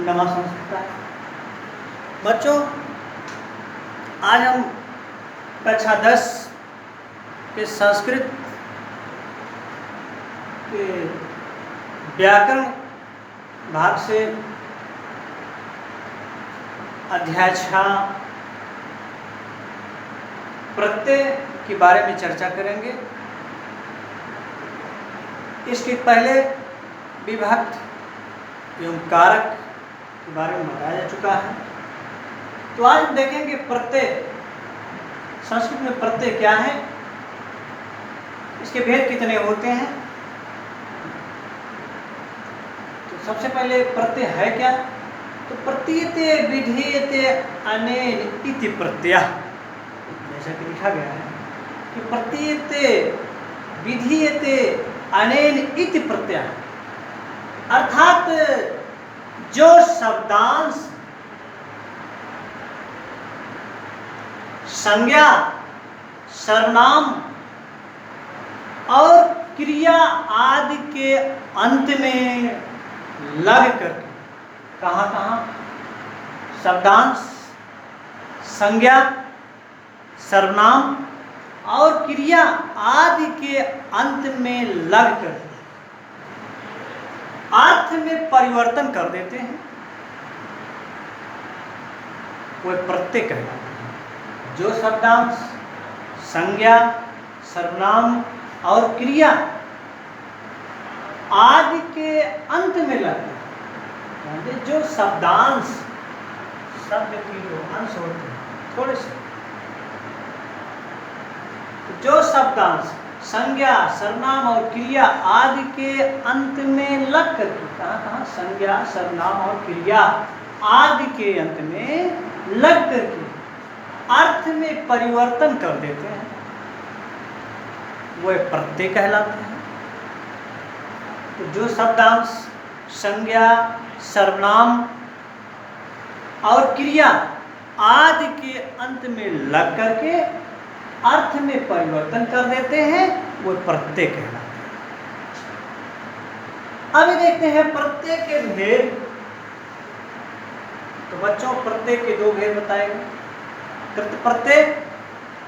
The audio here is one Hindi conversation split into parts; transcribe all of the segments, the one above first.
नमः संस्कृताय। बच्चों, आज हम कक्षा 10 के संस्कृत के व्याकरण भाग से अध्याय 6 प्रत्यय के बारे में चर्चा करेंगे। इसके पहले विभक्त एवं कारक के बारे में बताया जा चुका है। तो आज हम देखेंगे प्रत्यय, संस्कृत में प्रत्यय क्या है, इसके भेद कितने होते हैं। तो सबसे पहले प्रत्यय है क्या? तो प्रतीयते विधीयते अनेन इति प्रत्यय, जैसा कि लिखा गया है कि प्रतीयते विधीयते अनेन इति प्रत्यय, अर्थात जो शब्दांश संज्ञा, सर्वनाम और क्रिया आदि के अंत में लग कर, कहाँ शब्दांश, संज्ञा, सर्वनाम और क्रिया आदि के अंत में लग कर अर्थ में परिवर्तन कर देते हैं, वह प्रत्यय कहलाता है। जो शब्दांश, संज्ञा, सर्वनाम और क्रिया आदि के अंत में लगते हैं, जो शब्दांश, शब्द के जो अंश होते हैं थोड़े से, जो शब्दांश, संज्ञा, सर्वनाम और क्रिया आदि के अंत में लग करके, कहाँ संज्ञा, सर्वनाम और क्रिया आदि के अंत में लग करके अर्थ में परिवर्तन कर देते हैं, वह प्रत्यय कहलाते हैं। तो जो शब्दांश, संज्ञा, सर्वनाम और क्रिया आदि के अंत में लग करके अर्थ में परिवर्तन कर देते हैं, वो प्रत्यय कहलाते हैं। अभी देखते हैं प्रत्यय के भेद। तो बच्चों, प्रत्यय के दो भेद बताए गए, कृत प्रत्यय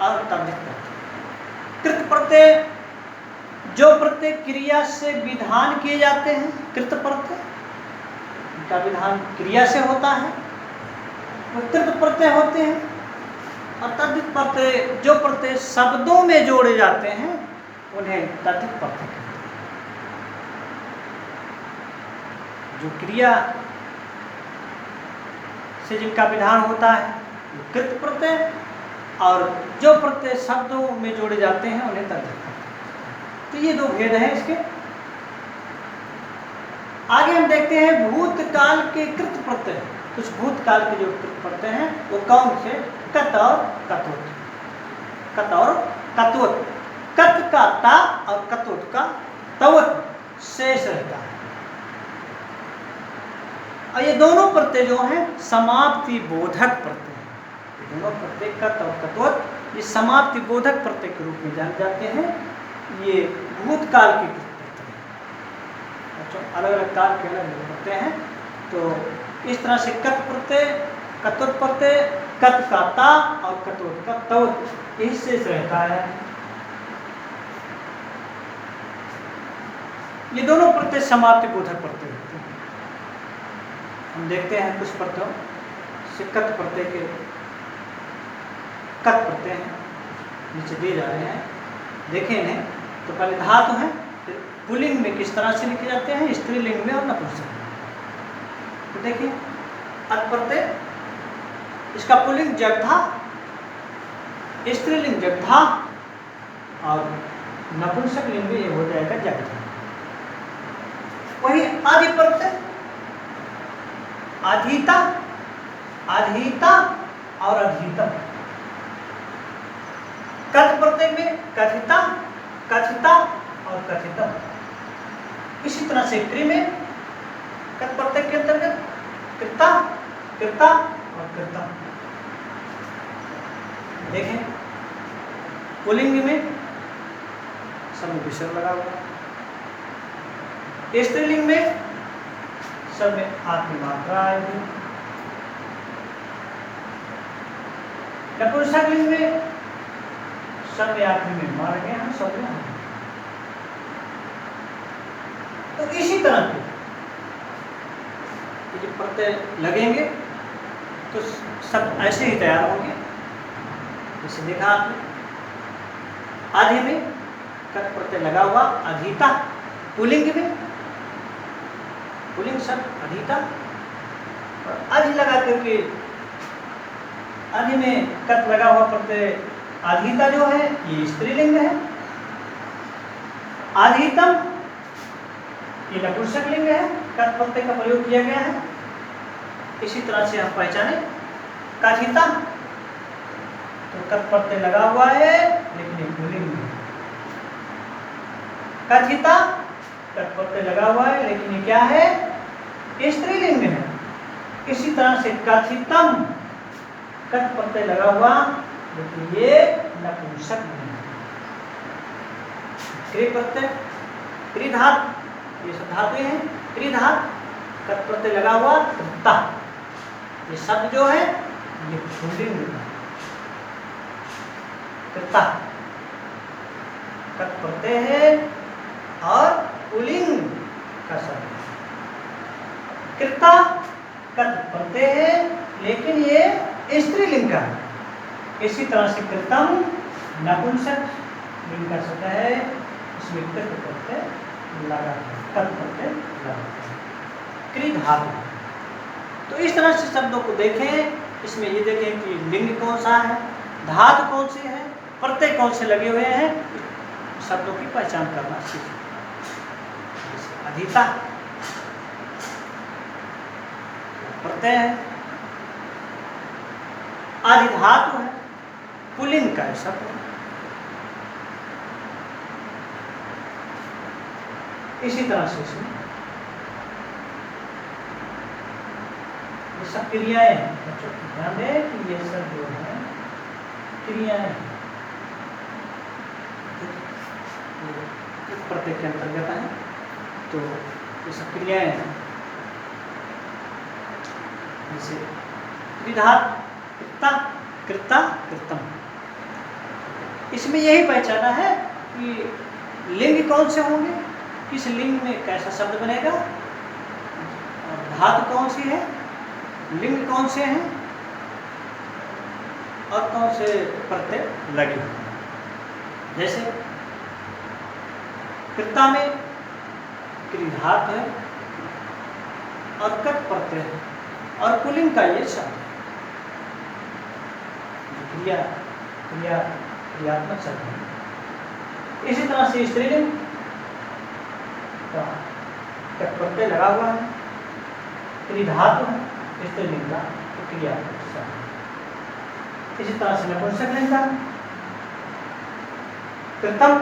और तद्धित प्रत्यय। कृत प्रत्यय, जो प्रत्यय क्रिया से विधान किए जाते हैं, कृत प्रत्यय, उनका विधान क्रिया से होता है, वो कृत प्रत्यय होते हैं। और तद्धित प्रत्यय, जो प्रत्यय शब्दों में जोड़े जाते हैं, उन्हें तद्धित प्रत्यय कहते हैं। जो क्रिया से जिनका विधान होता है वो कृत प्रत्यय, और जो प्रत्यय शब्दों में जोड़े जाते हैं उन्हें तद्धित प्रत्यय। तो ये दो भेद हैं इसके। आगे हम देखते हैं भूतकाल के कृत प्रत्यय। कुछ भूतकाल के जो कृत प्रत्यय हैं वो कौन से? कत और कतोत। कत और कतोत। कत का ता और कतोत का तवत शेष रहता है। और ये दोनों प्रत्यय जो हैं समाप्ति बोधक प्रत्यय हैं। ये दोनों प्रत्यय कत और कतोत ये समाप्ति बोधक प्रत्यय के रूप में जाने जाते हैं। ये भूतकाल के प्रत्यय हैं। अच्छा, अलग अलग काल के अलग अलग प्रत्यय हैं। तो इस तरह से कत प्रत्यय, कतोत प्रत्यय, कत का ता और कतोत का तवत, यही शेष रहता है। ये दोनों प्रत्यय समाप्ति बोधक प्रत्यय होते हैं। हम देखते हैं कुछ प्रत्ययों से कत प्रत्यय के कत प्रत्यय हैं, नीचे दिए जा रहे हैं, देखें इन्हें। तो पहले धातु है, फिर पुल्लिंग में किस तरह से लिखे जाते हैं, स्त्रीलिंग में और नपुंसक में। तो देखिए, अत प्रत्यय, इसका पुल्लिंग जगधा, स्त्रीलिंग जगधा और नपुंसक लिंग में ये हो जाएगा जगधा। वही आदि प्रत्यय, अधीता, अधीता और अधीतम। कथ प्रत्यय में कथिता, कथिता और कथितम। इसी तरह से क्रि में कथ प्रत्यय के अंतर्गत कृता, कृता और कृतम। देखें, पुल्लिंग में समय विसर्ग लगा हुआ, स्त्रीलिंग में सब में आत्म मात्रा आएगी। नपुंसकलिंग में सब में आत्म में मार गए हैं, सब में। तो इसी तरह के जो प्रत्यय लगेंगे तो सब ऐसे ही तैयार होंगे। जैसे देखा आपने, आधे में कट प्रत्यय लगा हुआ अधिता, पुल्लिंग में पुल्लिंग शब्द अधिता, और अधि लगा करके अधि में कट लगा हुआ प्रत्यय अधिता जो है ये स्त्रीलिंग है। अधितम ये नपुंसकलिंग है, कट प्रत्यय का प्रयोग किया गया है। इसी तरह से हम पहचाने कथिता, तो कट प्रत्यय लगा हुआ है लेकिन ये पुल्लिंग है। कथिता कट प्रत्यय लगा हुआ है लेकिन ये क्या है, स्त्रीलिंग है। इसी तरह से कथितम कट प्रत्यय लगा हुआ लेकिन ये नपुंसकलिंग है। क्री प्रत्यय, क्रीधात ये सब धातु हैं। क्रीधात कट प्रत्यय लगा हुआ कृता, ये शब्द जो है ये पुल्लिंग है। कृता कट प्रत्यय है और पुल्लिंग का शब्द है। कृता कट प्रत्यय है लेकिन ये स्त्रीलिंग का है। इसी तरह से कृतम नपुंसक लिंग का शब्द है, इसमें कृत प्रत्यय लगा है, कट प्रत्यय लगा है। क्री धातु। तो इस तरह से शब्दों को देखें, इसमें ये देखें कि लिंग कौन सा है, धातु कौन सी है, प्रत्यय कौन से लगे हुए हैं, शब्दों की पहचान करना सीखें। अधिता प्रत्यय है, अधिधातु है, पुल्लिंग का शब्द है। इसी तरह से इसमें ये सब क्रियाएं हैं। बच्चों ध्यान दें कि ये सब जो है क्रियाएं हैं, प्रत्यय के अंतर्गत है। तो ये सब क्रियाएं हैं, जैसे क्रीधात, कृता, कृता, कृतम। इसमें यही पहचाना है कि लिंग कौन से होंगे, किस लिंग में कैसा शब्द बनेगा, धातु कौन सी है, लिंग कौन से हैं और कौन से प्रत्यय लगे। जैसे कृता में क्रीधात है और कट प्रत्यय है और पुल्लिंग का ये शब्द है, क्रिया क्रिया क्रियात्मक शब्द है। इसी तरह से स्त्रीलिंग का कट प्रत्यय लगा हुआ है, क्रीधातु है, स्त्रीलिंग का क्रियात्मक शब्द है। इसी तरह से नपुंसकलिंग का कृतम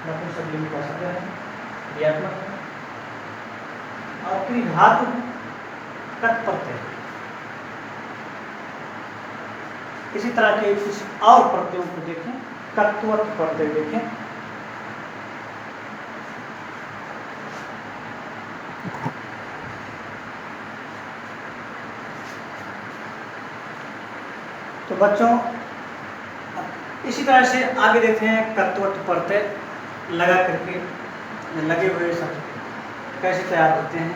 नपुंसकलिंग का शब्द है, क्रियात्मक है, और क्रीधातु कट प्रत्यय। इसी तरह के कुछ और प्रत्ययों को देखें, कत्वत प्रत्यय देखें। तो बच्चों इसी तरह से आगे देखते हैं कत्वत प्रत्यय लगा करके लगे हुए शब्द कैसे तैयार होते हैं,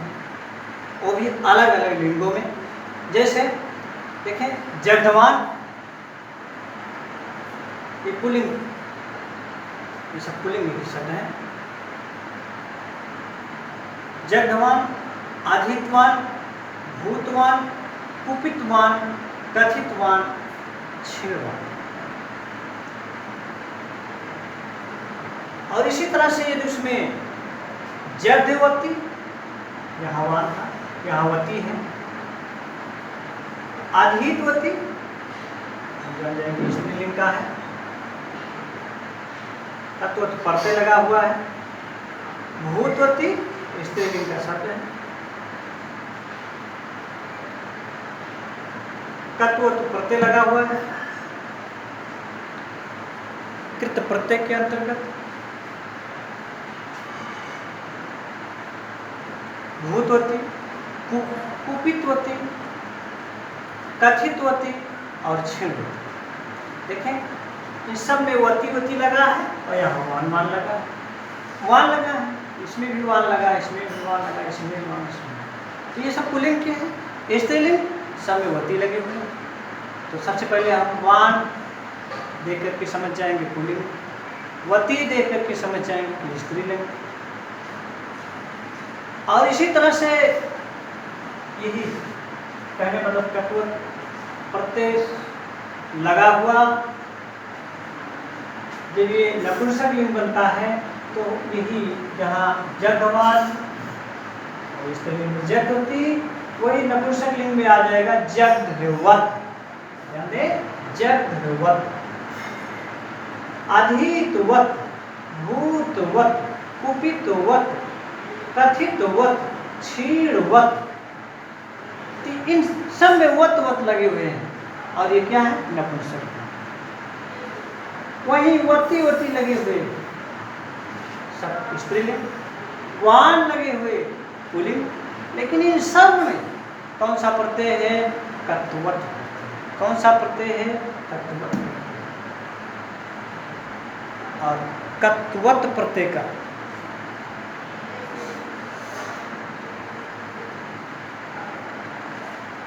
वो भी अलग अलग लिंगों में। जैसे देखें जगधवान, ये पुल्लिंग, ये सब पुल्लिंग के शब्द हैं। जगधवान, अधितवान, भूतवान, कुपितवान, कथितवान, क्षीणवान। और इसी तरह से यदि उसमें जगदेवती यहावान था, यहावती है, अधितवती जान जाएंगे स्त्रीलिंग का है, तत्वत प्रत्यय लगा हुआ है, भूतवती स्त्रीलिंग का शब्द है, कत्वत प्रत्यय लगा हुआ है, कृत प्रत्यय के अंतर्गत, भूतवती कुपितवती, कथितवती और क्षीणवती। देखें इस सब में वती वती लगा है और यहाँ वान लगा है, वान लगा है, इसमें भी वान लगा है, इसमें भी वान लगा है, इसमें भी वान, इसमें। तो ये सब पुल्लिंग के हैं। स्त्रीलिंग सब में वती लगे हुए हैं। तो सबसे पहले हम वान देख करके समझ जाएंगे पुल्लिंग, वती देख करके समझ जाएंगे स्त्रीलिंग। और इसी तरह से यही कहने मतलब कत्वत प्रत्यय लगा हुआ जब ये नपुंसक लिंग बनता है तो यही जहाँ जगवान और स्त्रीलिंग में जग होती, वही नपुंसक लिंग में आ जाएगा जगवत, यानी जगवत, अधितवत, भूतवत, कुपितवत, कथितवत, क्षीणवत। इन सब में वत वत लगे हुए हैं और ये क्या है नपुंसक। वही वती वती लगे हुए सब स्त्रीलिंग, वान लगे हुए पुल्लिंग। लेकिन इन सब में कौन सा प्रत्यय है कत्वत, कौन सा प्रत्यय है कत्वत। और कत्वत प्रत्यय का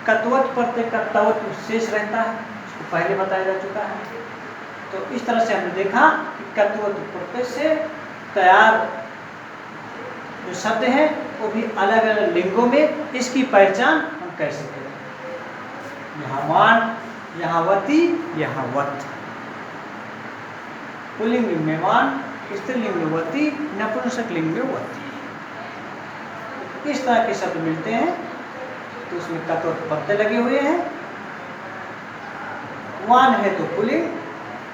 कत्वत प्रत्यय का तवत शेष रहता है, इसको पहले बताया जा चुका है। तो इस तरह से हमने देखा कि कत्वत प्रत्यय से तैयार जो शब्द हैं वो भी अलग अलग लिंगों में इसकी पहचान हम कैसे करें। यहाँ वान, यहाँ वती, यहाँ वत। पुल्लिंग लिंग में वान, स्त्रीलिंग में वती, नपुंसक लिंग में वती। इस तरह के शब्द मिलते हैं तो उसमें कत्वत प्रत्यय लगे हुए हैं। वान है तो पुल्लिंग,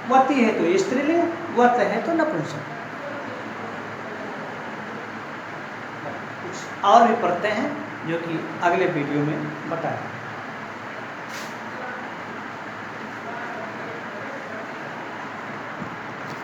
वती है तो स्त्रीलिंग, वत है तो नपुंसक। कुछ और भी प्रत्यय हैं जो कि अगले वीडियो में बताएंगे।